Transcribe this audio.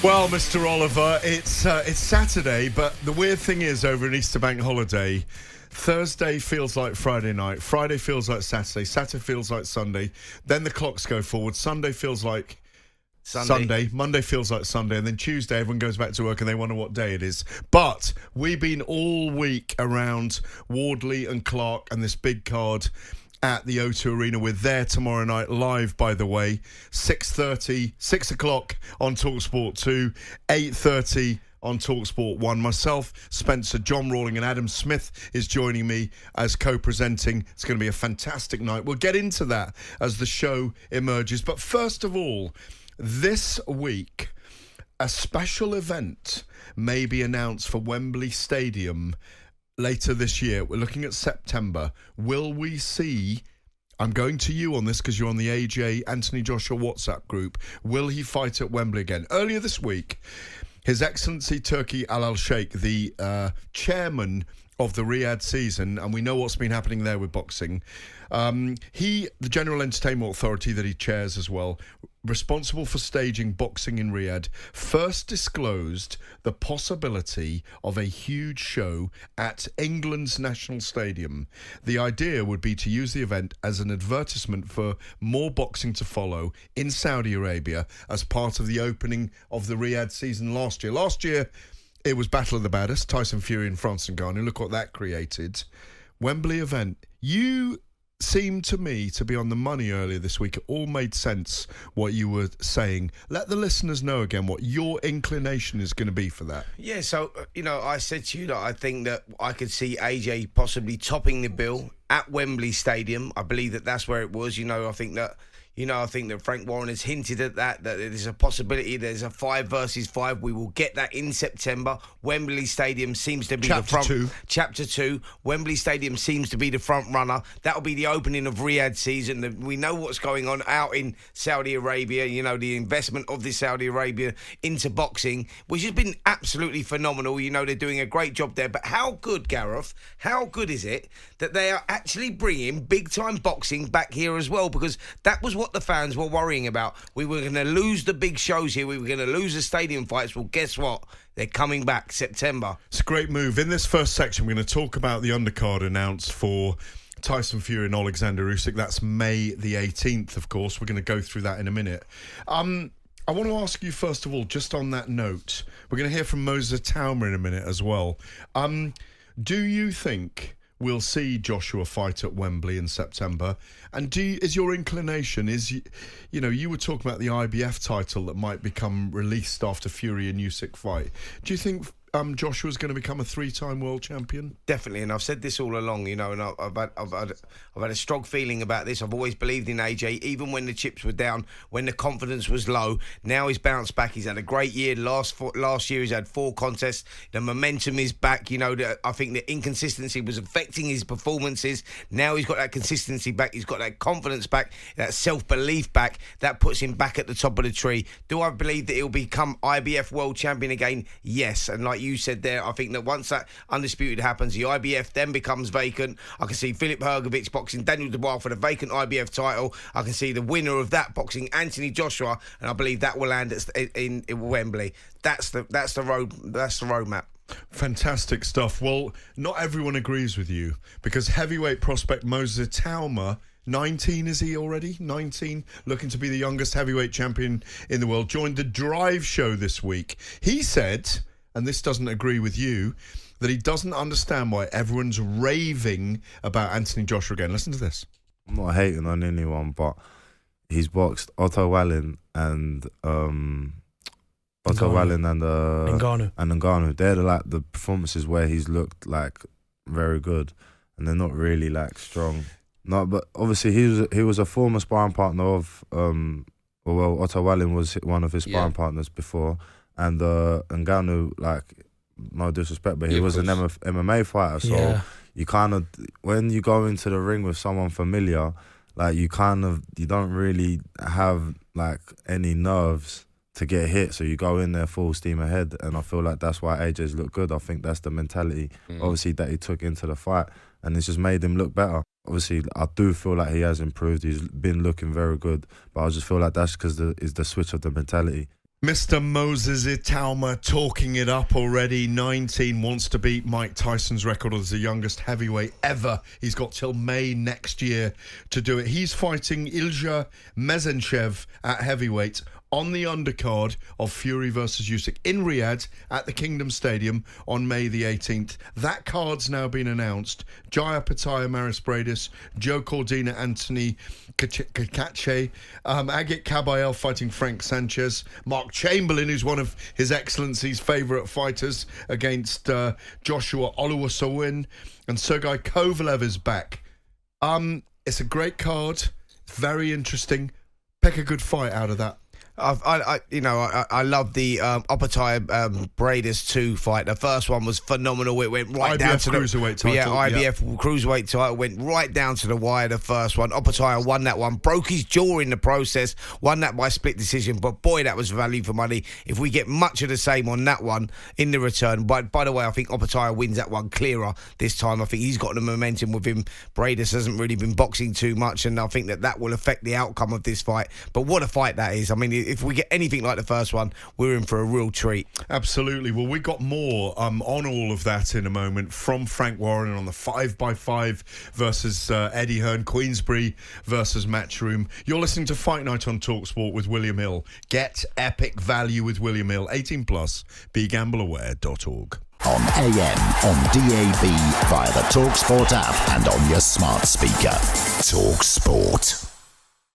Well, Mr. Oliver, it's Saturday, but the weird thing is, over an Easter bank holiday, Thursday feels like Friday night, Friday feels like Saturday, Saturday feels like Sunday, then the clocks go forward, Sunday feels like Sunday, Monday feels like Sunday, and then Tuesday everyone goes back to work and they wonder what day it is. But we've been all week around Wardley and Clark and this big card at the O2 Arena. We're there tomorrow night, live, by the way, 6:30, 6 o'clock on talkSPORT 2, 8:30 on talkSPORT 1. Myself, Spencer, John Rawling and Adam Smith is joining me as co-presenting. It's going to be a fantastic night. We'll get into that as the show emerges. But first of all, this week, a special event may be announced for Wembley Stadium later this year. We're looking at September. Will we see, I'm going to you on this because you're on the AJ Anthony Joshua WhatsApp group, will he fight at Wembley again? Earlier this week, His Excellency Turki Al-Sheikh, the chairman of the Riyadh season, and we know what's been happening there with boxing. The General Entertainment Authority that he chairs as well, responsible for staging boxing in Riyadh, first disclosed the possibility of a huge show at England's National Stadium. The idea would be to use the event as an advertisement for more boxing to follow in Saudi Arabia as part of the opening of the Riyadh season last year. Last year, it was Battle of the Baddest, Tyson Fury and Francis Ngannou. Look what that created. Wembley event. You seemed to me to be on the money earlier this week. It all made sense what you were saying. Let the listeners know again what your inclination is going to be for that. Yeah, so, I said to you that I think that I could see AJ possibly topping the bill at Wembley Stadium. I believe that that's where it was. I think that Frank Warren has hinted at that there's a possibility there's a 5 versus 5. We will get that in September. Wembley Stadium seems to be Chapter 2. Wembley Stadium seems to be the front runner. That'll be the opening of Riyadh season. We know what's going on out in Saudi Arabia, the investment of this Saudi Arabia into boxing, which has been absolutely phenomenal. They're doing a great job there. But how good, Gareth, how good is it that they are actually bringing big-time boxing back here as well? Because that was what the fans were worrying about. We were going to lose the big shows here. We were going to lose the stadium fights. Well, guess what? They're coming back September. It's a great move. In this first section, we're going to talk about the undercard announced for Tyson Fury and Alexander Usyk. That's May the 18th, of course. We're going to go through that in a minute. I want to ask you, first of all, just on that note, we're going to hear from Moses Tauma in a minute as well. Do you think we'll see Joshua fight at Wembley in September? And is your inclination, you were talking about the IBF title that might become released after Fury and Usyk fight. Do you think Joshua's going to become a 3-time world champion? Definitely, and I've said this all along, and I've had a strong feeling about this. I've always believed in AJ, even when the chips were down, when the confidence was low. Now he's bounced back. He's had a great year. Last year he's had 4 contests. The momentum is back. I think the inconsistency was affecting his performances. Now he's got that consistency back. He's got that confidence back, that self-belief back. That puts him back at the top of the tree. Do I believe that he'll become IBF world champion again? Yes, and like you said there, I think that once that undisputed happens, the IBF then becomes vacant. I can see Filip Hrgovic boxing Daniel Dubois for the vacant IBF title. I can see the winner of that boxing Anthony Joshua, and I believe that will land in Wembley. That's the roadmap. Fantastic stuff. Well, not everyone agrees with you, because heavyweight prospect Moses Tauma, 19 is he already? 19, looking to be the youngest heavyweight champion in the world, joined the Drive show this week. He said, and this doesn't agree with you, that he doesn't understand why everyone's raving about Anthony Joshua again. Listen to this. I'm not hating on anyone, but he's boxed Otto Wallin and Ngannou. They're the performances where he's looked like very good, and they're not really like strong. No, but obviously he was a former sparring partner of Otto Wallin was one of his sparring partners before. And Ngannou, no disrespect, but he was an MMA fighter. So you kind of, when you go into the ring with someone familiar, you don't really have any nerves to get hit. So you go in there full steam ahead. And I feel like that's why AJ's look good. I think that's the mentality, obviously, that he took into the fight. And it's just made him look better. Obviously, I do feel like he has improved. He's been looking very good. But I just feel like that's because it's the switch of the mentality. Mr. Moses Itauma talking it up already. 19, wants to beat Mike Tyson's record as the youngest heavyweight ever. He's got till May next year to do it. He's fighting Ilja Mezenchev at heavyweight on the undercard of Fury versus Usyk in Riyadh at the Kingdom Stadium on May the 18th. That card's now been announced. Jaya Pataya, Maris Bradis, Joe Cordina, Anthony Kakache, Agit Kabayel fighting Frank Sanchez, Mark Chamberlain, who's one of His Excellency's favourite fighters, against Joshua Oluwasowin, and Sergei Kovalev is back. It's a great card. It's very interesting. Pick a good fight out of that. I love the Opatai Bradis 2 fight. The first one was phenomenal. It went right IBF down to the cruiserweight title. Yeah, IBF cruiserweight title went right down to the wire. The first one, Opatai won that one, broke his jaw in the process, won that by split decision. But boy, that was value for money. If we get much of the same on that one in the return, but by the way, I think Opatai wins that one clearer this time. I think he's got the momentum with him. Bradis hasn't really been boxing too much, and I think that will affect the outcome of this fight. But what a fight that is! I mean, if we get anything like the first one, we're in for a real treat. Absolutely. Well, we got more on all of that in a moment from Frank Warren on the 5x5 versus Eddie Hearn, Queensbury versus Matchroom. You're listening to Fight Night on talkSPORT with William Hill. Get epic value with William Hill. 18 plus. BeGambleAware.org. On AM, on DAB, via the talkSPORT app and on your smart speaker. talkSPORT.